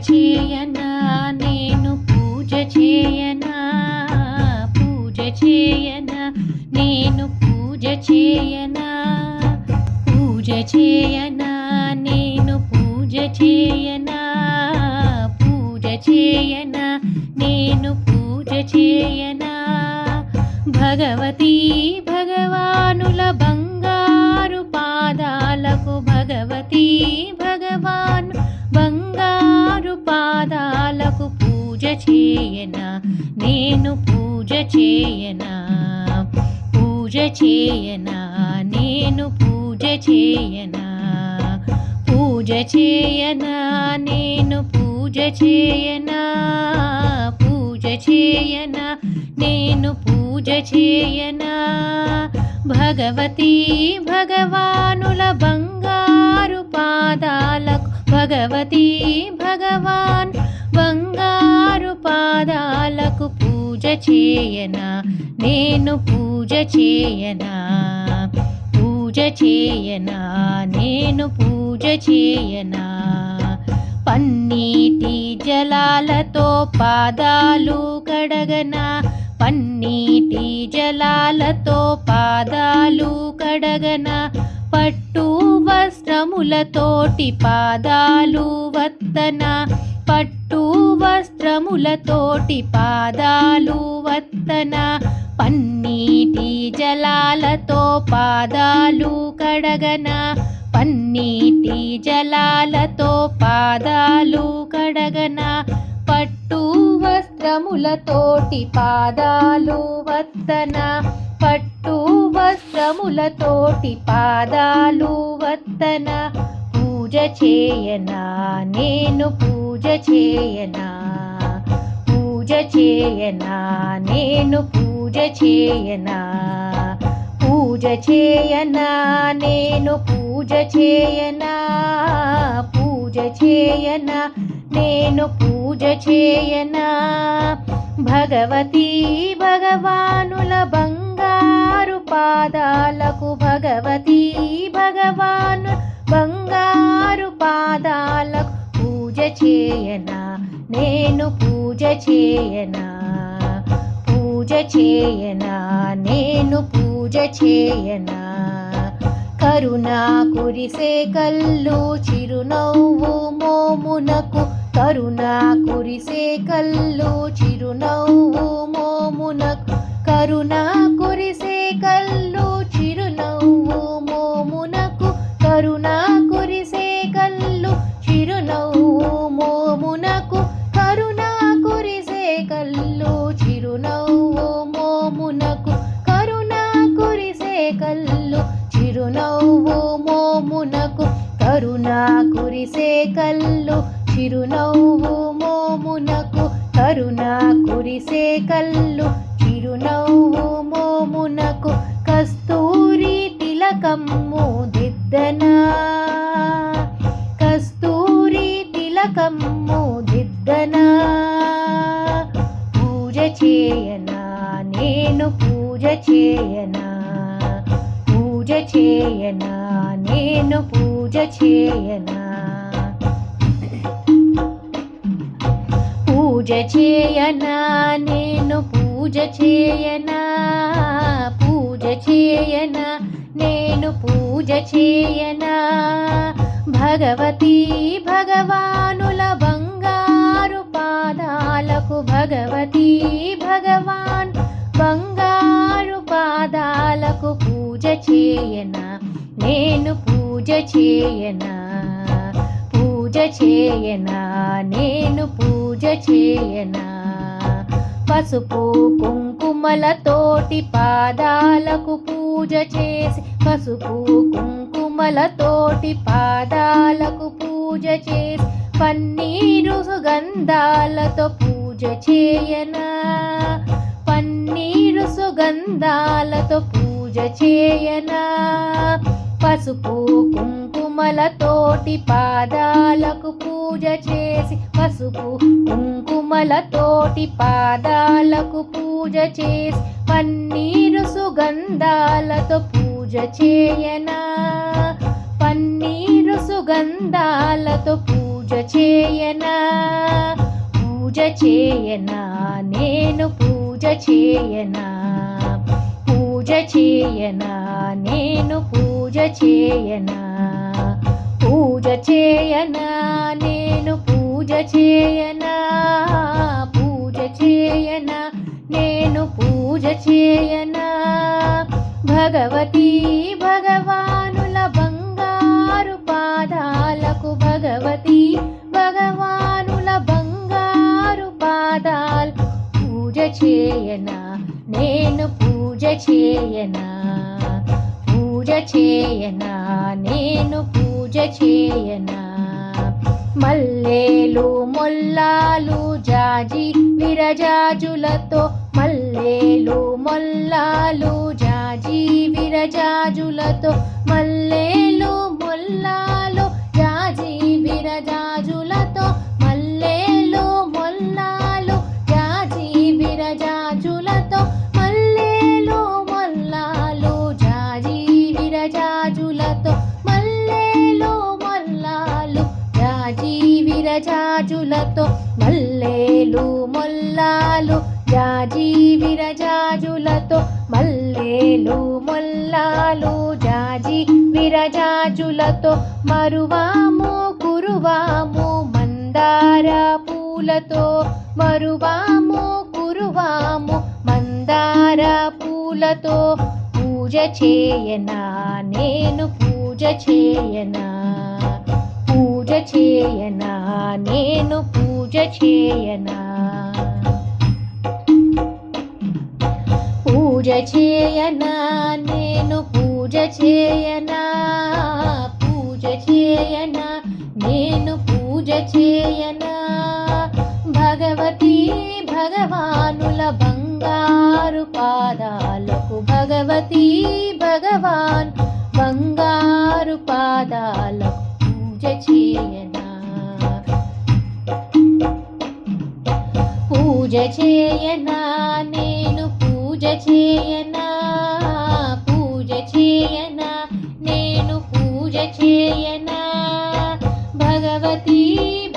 చేయనా నేను పూజ చేయనా, పూజ చేయనా నేను పూజ చేయనా, పూజ చేయనా నేను పూజ చేయనా, పూజ చేయనా నేను పూజ చేయనా. భగవతీ భగవానుల బంగారు పాదాలకు, భగవతీ భగవాను బంగారు పాదాలకు పూజ చేయనా నేను పూజ చేయనా, పూజ చేయనా నేను పూజ చేయనా, పూజ చేయనా నేను పూజ చేయనా, పూజ చేయనా నేను పూజ చేయనా. భగవతీ భగవానుల బంగారు పాదాలకు, భగవతీ భగవాన్ బంగారు పాదాలకు పూజ చేయనా నేను పూజ చేయనా, పూజ చేయనా నేను పూజ చేయనా. పన్నీటి జలాలతో పాదాలు కడగనా, పన్నీటి జలాలతో పాదాలు కడగనా, పట్టు వస్త్రములతోటి పాదాలు వత్తనా, పట్టు వస్త్రములతోటి పాదాలు వత్తనా. పన్నీటి జలాలతో పాదాలు కడగనా, పన్నీటి జలాలతో పాదాలు కడగనా, పట్టు వస్త్రములతోటి పాదాలు వత్తనా, పట్టు వస్త్రములతోటి పాదాలు వత్తనా. పూజ చేయనా నేను పూజ చేయనా, పూజ చేయనా నేను పూజ చేయనా, పూజ చేయనా నేను పూజ చేయనా, పూజ చేయనా నేను పూజ చేయనా. భగవతీ భగవానుల బంగారు పాదాలకు, భగవతీ భగవాను బంగారు పాదాలకు పూజ చేయనా నేను పూజ చేయనా, పూజ చేయనా నేను పూజ చేయనా. కరుణా కురిసే కళ్ళు చిరునవ్వు మోమునకు, కరుణా కురిసే కళ్ళు చిరునవ్వు మోమునకు, కరుణా కురిసే కళ్ళు చిరునవ్వు మోమునకు, కరుణా కురిసే కళ్ళు చిరునవ్వు మోమునకు, కరుణా కురిసే కళ్ళు చిరునవ్వు మోమునకు, కరుణా కురిసే కళ్ళు చిరునవ్వు మోమునకు, కరుణా కురిసే కళ్ళు చిరునవ్వు మోమునకు, కరుణా కురిసే కళ్ళు చిరునవ్వు మోమునకు. కస్తూరి తిలకమ్ము దిద్దనా, కస్తూరి తిలకమ్ము దిద్దనా. పూజ చేయనా నేను పూజ చేయనా, పూజ చేయనా నేను పూజ చేయనా. పూజ చేయనా నేను పూజ చేయనా, పూజ చేయనా నేను పూజ చేయనా. భగవతీ భగవానుల బంగారు పాదాలకు, భగవతీ భగవాన్ బంగారు పాదాలకు పూజ చేయనా నేను పూజ చేయనా, పూజ చేయనా నేను పూజ చేయనా. పసుపు కుంకుమలతోటి పాదాలకు పూజ చేసి, పసుపు కుంకుమలతోటి పాదాలకు పూజ చేసి, పన్నీరు సుగంధాలతో పూజ చేయనా, పన్నీరు సుగంధాలతో పూజ చేయనా. పసుపు కుంకుమలతోటి పాదాలకు పూజ చేసి, పసుపు కుంకుమలతోటి పాదాలకు పూజ చేసి, పన్నీరు సుగంధాలతో పూజ చేయనా, పన్నీరు సుగంధాలతో పూజ చేయనా. చేయనా నేను పూజ చేయనా పూజ చేయనా నేను పూజ చేయనా పూజ చేయనా నేను పూజ చేయనా పూజ చేయనా నేను పూజ చేయనా భగవతీ భగవానుల బంగారు పాదాలకు భగవతీ భగవానుల బంగారు పాదాలు పూజ చేయనా నేను పూజ చేయనా పూజ చేయనా నేను పూజ చేయనా మల్లేలు మొల్లాలు జాజి విరజాజులతో మల్లేలు మొల్లాలు జాజి విరజాజులతో మల్లేలు మొల్లాలు జాజి విరజాజులతో మల్లేలు మొల్లాలు జాజి విరజాజులతో మల్లేలు మొల్లాలు జాజి విరజాజులతో మల్లేలు మొల్లాలు జాజి విరజాజులతో మల్లేలు మొల్లాలు జాజి విరజాజులతో మల్లేలు మొల్లాలు జాజి విరజాజులతో మరువాము కురువాము మందార పూలతో మరువాము కురువాము మందార పూలతో పూజ చేయనా నేను పూజ చేయనా పూజ చేయనా నేను పూజ చేయనా పూజ చేయనా నేను పూజ చేయనా పూజ చేయనా నేను పూజ చేయనా భగవతీ భగవానుల బంగారు పాదాలకు భగవతీ భగవాన్ బంగారు పాదాలకు పూజ చేయనా పూజ చేయనా నేను పూజ చేయనా పూజ చేయనా నేను పూజ చేయనా భగవతీ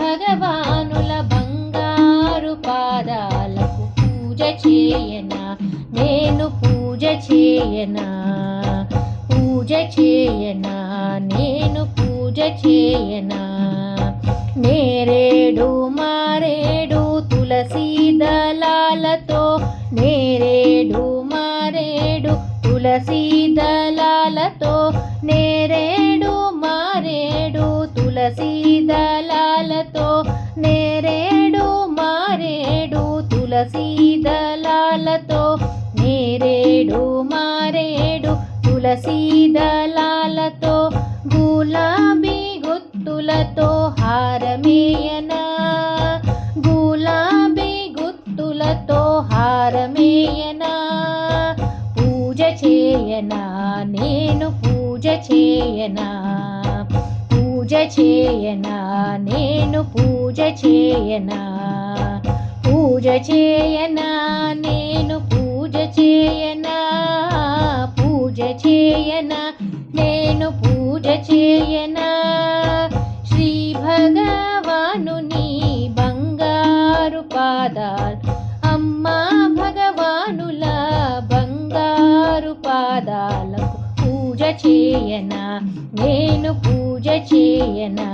భగవానుల బంగారు పాదాలకు పూజ చేయనా నేను పూజ చేయనా పూజ చేయనా నేను పూజ చేయనా నేరేడు మారేడు తులసీ దళాలతో నేరేడు మారేడు తులసీ దళాలతో నేరేడు మారేడు తులసీ దళాలతో నేరేడు మారేడు తులసీ దళాలతో నేరేడు మారేడు తులసీ దళాలతో గులాబీ గుత్తులతో హారమేయనా గులాబీ గుత్తులతో హారమేయనా పూజ చేయనా నేను పూజ చేయనా పూజ చేయనా నేను పూజ చేయనా పూజ చేయనా నేను పూజ చేయనా పూజ చేయనా నేను పూజ చేయనా శ్రీ భగవానుని బంగారు పాదాలు అమ్మా భగవానుల బంగారు పాదాలకు పూజ చేయనా నేను పూజ చేయనా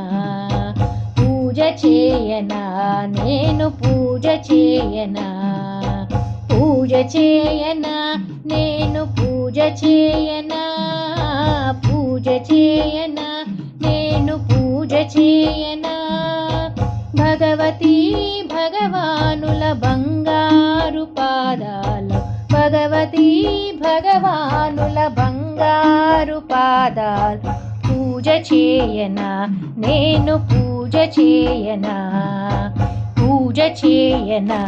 పూజ చేయనా నేను పూజ చేయనా పూజ చేయనా నేను పూజ చేయనా పూజ చేయనా నేను పూజ చేయనా భగవతీ భగవానుల బంగారు పాదాలు భగవతీ భగవానుల బంగారు పాదాలు పూజ చేయనా నేను పూజ చేయనా పూజ చేయనా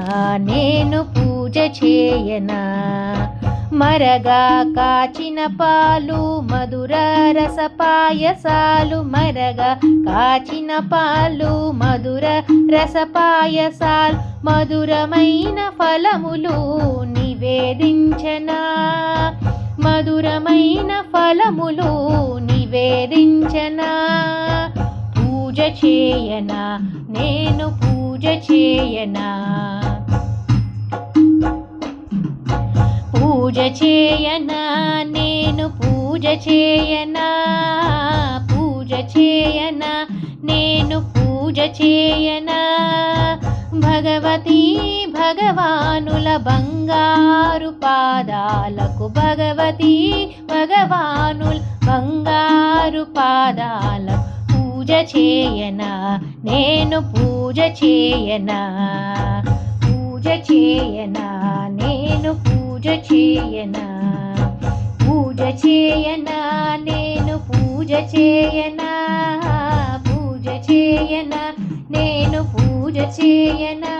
నేను పూజ చేయనా మరగా కాచిన పాలు మధుర రస పాయసాలు మరగా కాచిన పాలు మధుర రస పాయసాలు మధురమైన ఫలములు నివేదించనా మధురమైన ఫలములు నివేదించనా పూజ చేయనా నేను పూజ పూజ చేయనా పూజ చేయనా నేను పూజ చేయనా పూజ చేయనా నేను పూజ చేయనా భగవతీ భగవానుల బంగారు పాదాలకు భగవతీ భగవానుల బంగారు పాదాలకు పూజ చేయనా నేను పూజ చేయనా పూజ చేయనా నేను పూజ చేయనా పూజ చేయనా నేను పూజ చేయనా పూజ చేయనా నేను పూజ చేయనా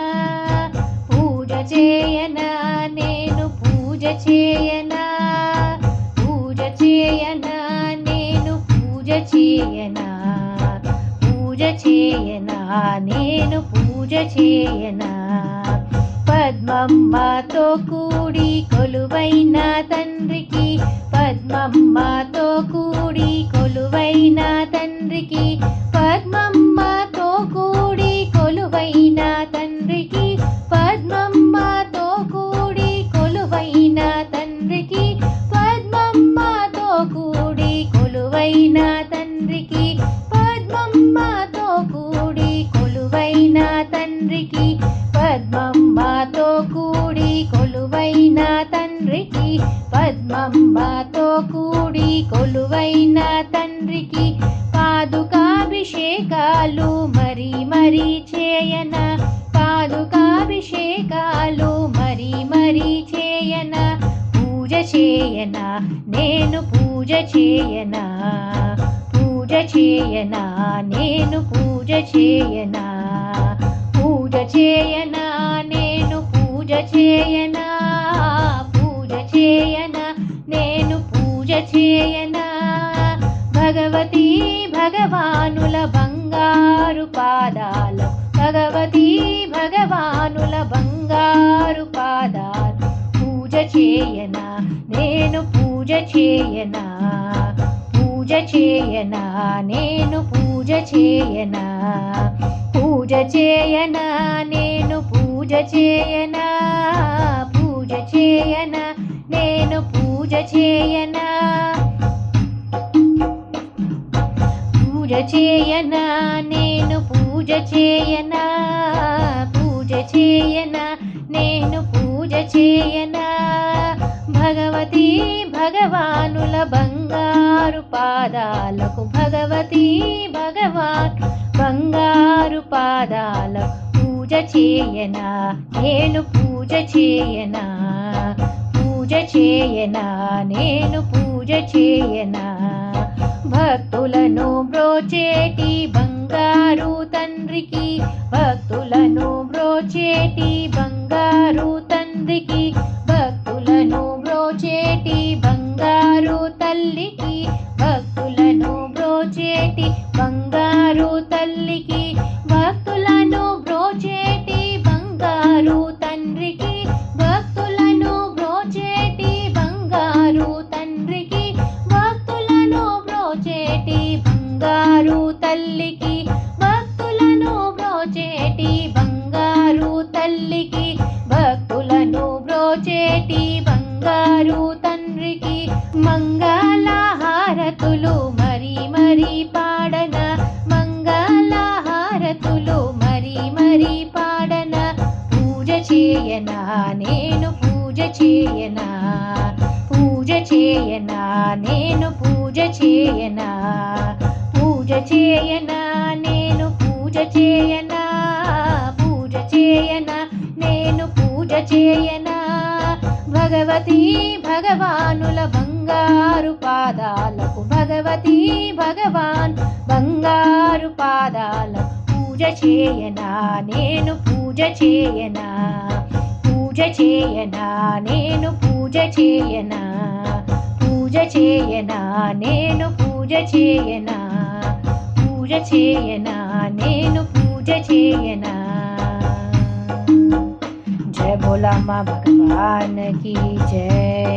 పూజ చేయనా నేను పూజ చేయనా పూజ చేయనా నేను పూజ చేయనా పూజ చేయనా నేను పూజ చేయనా పద్మమ్మతో కూడి కొలువైన తండ్రికి పద్మమ్మతో కూడి కొలువైన తండ్రికి పద్మమ్మతో కూడి కొలువైన తండ్రికి పద్మమ్మతో కూడి కొలువైన తండ్రికి పద్మమ్మతో కూడి కొలువైన తండ్రికి పద్మమ్మతో కూడి కొలువైన తండ్రికి పద్మమ్మతో కూడి కొలువైన తండ్రికి పద్మమ్మతో కూడి కొలువైన తండ్రికి పాదుకాభిషేకాలు మరి మరి చేయనా పాదుకాభిషేకాలు మరి మరి చేయనా పూజ చేయనా నేను పూజ చేయనా పూజ చేయనా నేను పూజ చేయనా పూజ చేయనా నేను పూజ చేయనా పూజ చేయనా నేను పూజ చేయనా భగవతీ భగవానుల బంగారు పాదాలు భగవతీ భగవానుల బంగారు పాదాలు పూజ చేయనా నేను పూజ చేయనా పూజ చేయనా నేను పూజ చేయనా పూజ చేయనా నేను పూజ చేయనా పూజ చేయనా నేను పూజ చేయనా పూజ చేయనా నేను పూజ చేయనా పూజ చేయనా నేను పూజ చేయనా భగవతీ భగవానుల బంగారు పాదాలకు భగవతీ భగవాన్ బంగారు పాదాలకు పూజ చేయనా నేను పూజ చేయనా పూజ చేయనా నేను పూజ చేయనా భక్తులను బ్రోచేటి బంగారు తండ్రికి భక్తులను బ్రోచేటి బంగారు తండ్రికి భక్తులను బ్రోచేటి బంగారు తల్లికి భక్తులను బ్రోచేటి బంగారు తల్లికి భక్తులను బ్రోచేటి బంగారు తండ్రికి భక్తులను బ్రోచేటి బంగారు తండ్రికి భక్తులను బ్రోచేటి బంగారు తల్లికి భక్తులను బ్రోచేటి బంగారు తల్లికి భక్తులను బ్రోచేటి బంగారు తండ్రికి మంగళహారతులు మరి మరి పాడన మంగళహారతులు మరి మరి పాడన పూజ చేయనా నేను పూజ చేయనా పూజ చేయనా నేను పూజ చేయనా పూజ చేయనా నేను పూజ చేయనా పూజ చేయనా నేను పూజ చేయనా భగవతీ భగవానుల బంగారు పాదాలకు భగవతీ భగవాన్ బంగారు పాదాలకు పూజ చేయనా నేను పూజ చేయనా పూజ చేయనా నేను పూజ చేయనా పూజ చేయనా నేను పూజ చేయనా పూజ చేయనా నేను పూజ చేయనా जय भोला माँ भगवान की जय।